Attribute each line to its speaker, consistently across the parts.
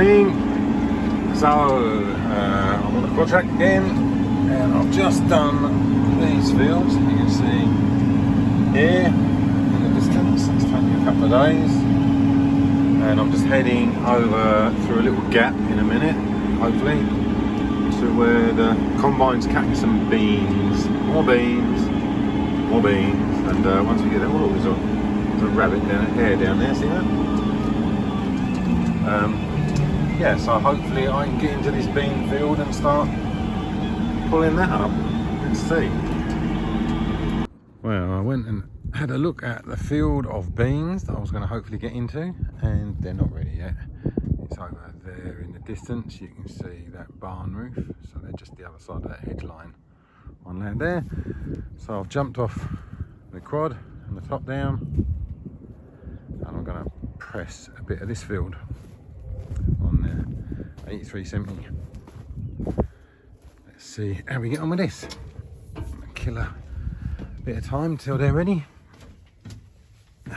Speaker 1: morning. So I'm on the quad track again, and I've just done these fields. You can see here in the distance. It's taking a couple of days, and I'm just heading over through a little gap in a minute, hopefully, to where the combine's cutting some beans, more beans, and once we get there, oh, there's a rabbit down, a hare down there, see that? Yeah, so hopefully I can get into this bean field and start pulling that up. Let's see. Well, I went and had a look at the field of beans that I was going to hopefully get into, and they're not ready yet. It's over there in the distance. You can see that barn roof, so they're just the other side of that hedge line on land there. So I've jumped off the quad and the top down, and I'm going to press a bit of this field on the 8370. Let's see how we get on with this. Kill a bit of time till they're ready. You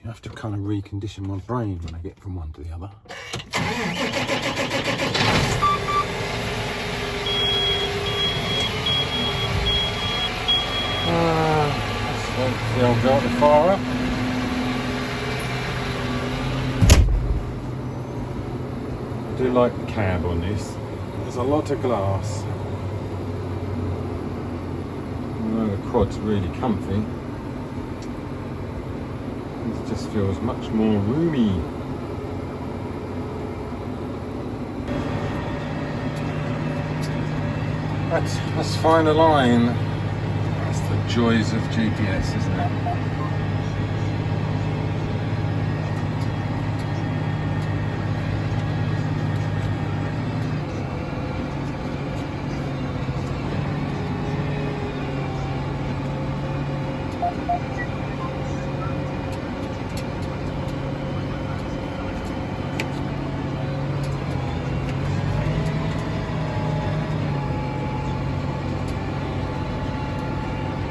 Speaker 1: have to kind of recondition my brain when I get from one to the other. The old got the fire up. I do like the cab on this. There's a lot of glass. Although the quad's really comfy, it just feels much more roomy. Let's find a line. That's the joys of GPS, isn't it?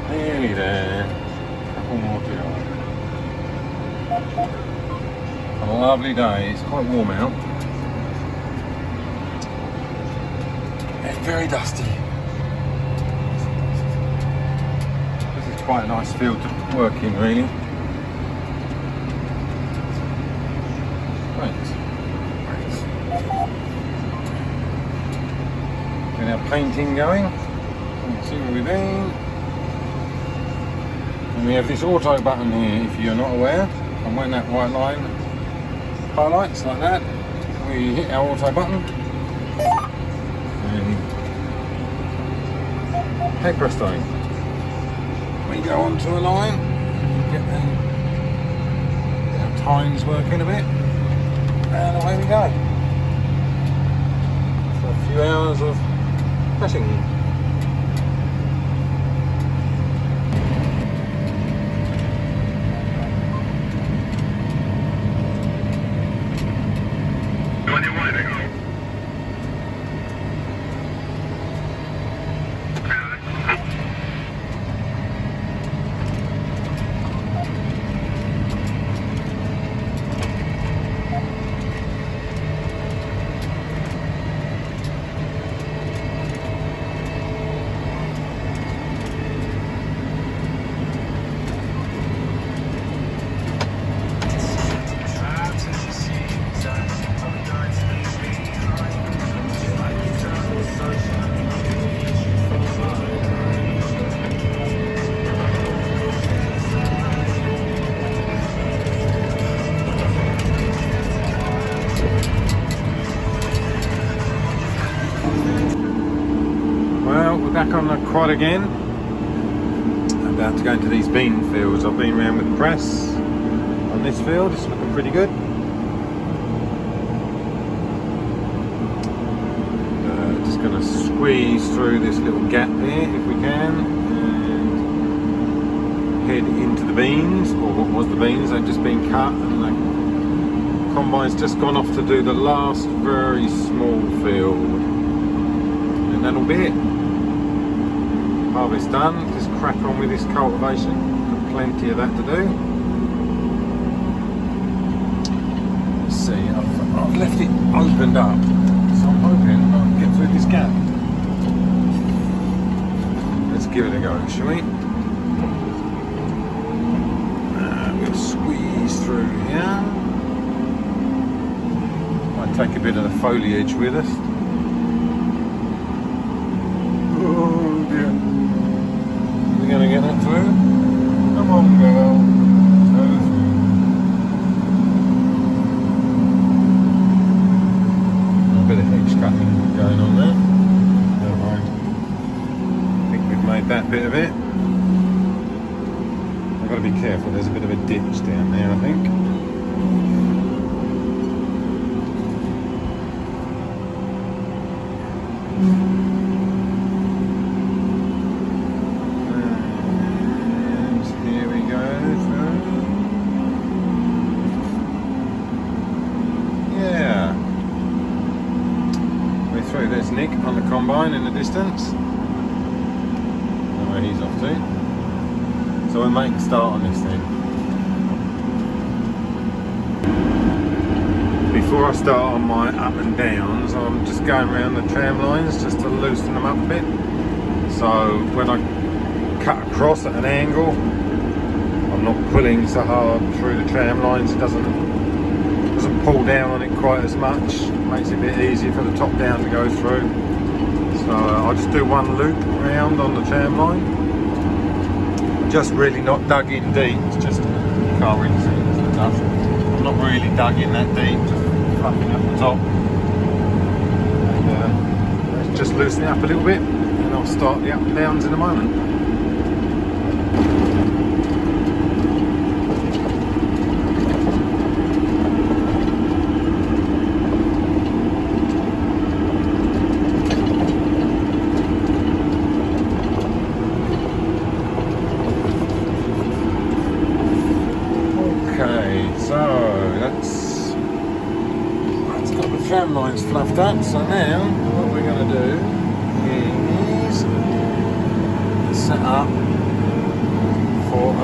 Speaker 1: Nearly there. A couple more to go. A lovely day. It's quite warm out and very dusty. This is quite a nice field to work in, really. Right. Get our painting going. Let's see where we've been. And we have this auto button here, if you're not aware, and when that white line highlights like that, we hit our auto button and hey presto, we go onto a line, get our times working a bit, and away we go for a few hours of pressing. Well, we're back on the quad again. I'm about to go into these bean fields. I've been around with the press on this field. It's looking pretty good. Just going to squeeze through this little gap here if we can, and head into the beans, or what was the beans. They've just been cut, and the combine's just gone off to do the last very small field, and that'll be it. Harvest done. Just crack on with this cultivation. Got plenty of that to do. I've left it opened up, so I'm hoping I can get through this gap. Let's give it a go, shall we? We'll squeeze through here. Might take a bit of the foliage with us. Oh dear. Are we going to get that through? Come on, girl. Go through. A bit of hedge cutting going on there. Never mind. I think we've made that bit of it. I've got to be careful, there's a bit of a ditch down there, I think. And here we go through. Yeah. We're through. There's Nick on the combine in the distance. I don't know where he's off to. So we'll make a start on this thing. Before I start on my up and downs, I'm just going around the tram lines just to loosen them up a bit. So when I cut across at an angle, I'm not pulling so hard through the tram lines. It doesn't pull down on it quite as much. It makes it a bit easier for the top down to go through. So I'll just do one loop round on the tram line. Just really not dug in deep. It's just, you can't really see it, the dust. I'm not really dug in that deep, just fluffing up the top. And just loosen it up a little bit, and I'll start the up and downs in a moment. Tram lines fluffed up, so now what we're going to do is set up for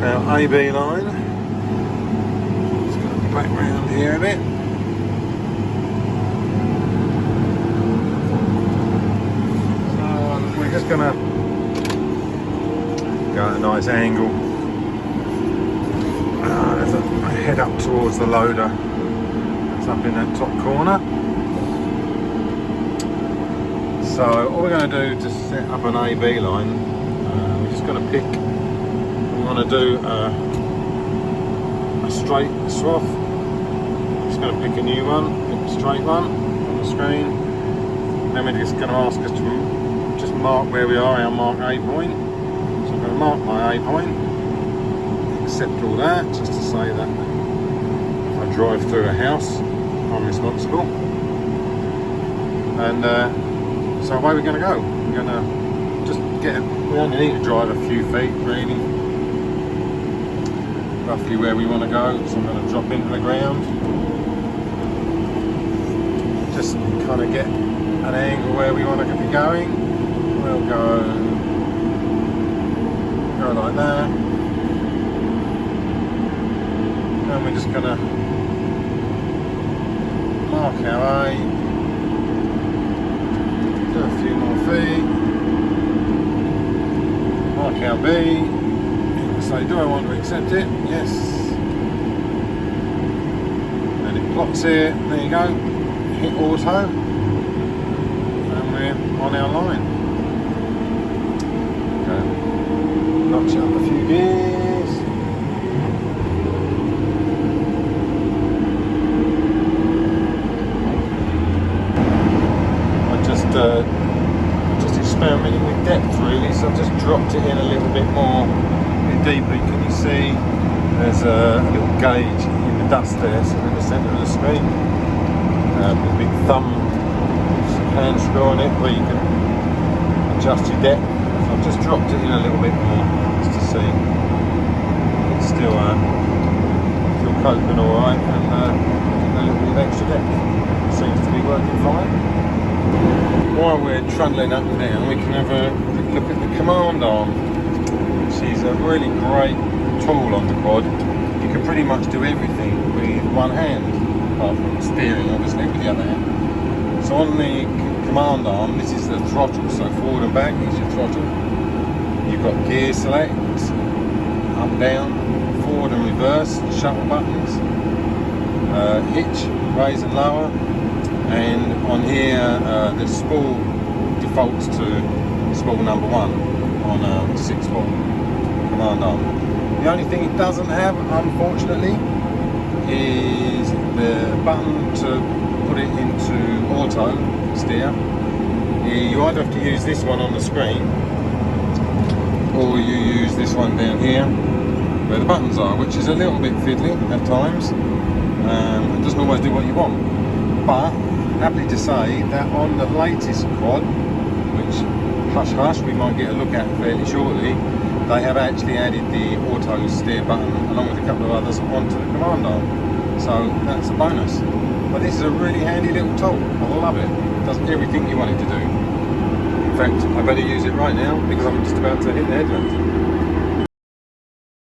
Speaker 1: our AB line. Just going to back round here a bit. So we're just going to go at a nice angle. There's a head up towards the loader. Up in that top corner. So all we're going to do to set up an AB line, we're just going to pick, we want to do a straight swath. Just going to pick a new one, pick a straight one on the screen. Then we're just going to ask us to just mark where we are, our mark A point. So I'm going to mark my A point, accept all that, just to say that if I drive through a house, I'm responsible. And so away we're going to go. We're going to just we only need to drive a few feet really, roughly where we want to go. So I'm going to drop into the ground, just kind of get an angle where we want to be going. We'll go like that, and we're just going to mark our A, do a few more feet, mark our B, say do I want to accept it? Yes. And it plots here, there you go, hit auto, and we're on our line. Okay. Notch up a few gears. Just experimenting with depth really, so I've just dropped it in a little bit more, a bit deeper. Can you see there's a little gauge in the dust there, so in the centre of the screen, a big thumb hand screw on it where you can adjust your depth. So I've just dropped it in a little bit more just to see it's still coping alright, and a little bit of extra depth. It seems to be working fine. While we're trundling up and down, we can have a look at the command arm, which is a really great tool on the quad. You can pretty much do everything with one hand, apart from steering obviously with the other hand. So on the command arm, this is the throttle, so forward and back is your throttle. You've got gear select, up, down, forward and reverse, shuttle buttons, hitch, raise and lower, and on here the spool defaults to spool number 1 on a 6-spool command arm. The only thing it doesn't have, unfortunately, is the button to put it into auto steer. You either have to use this one on the screen, or you use this one down here where the buttons are, which is a little bit fiddly at times. It doesn't always do what you want, but happy to say that on the latest quad, which hush hush we might get a look at fairly shortly, they have actually added the auto steer button along with a couple of others onto the command arm, so that's a bonus. But this is a really handy little tool. I love it. It does everything you want it to do. In fact, I better use it right now because I'm just about to hit the headland.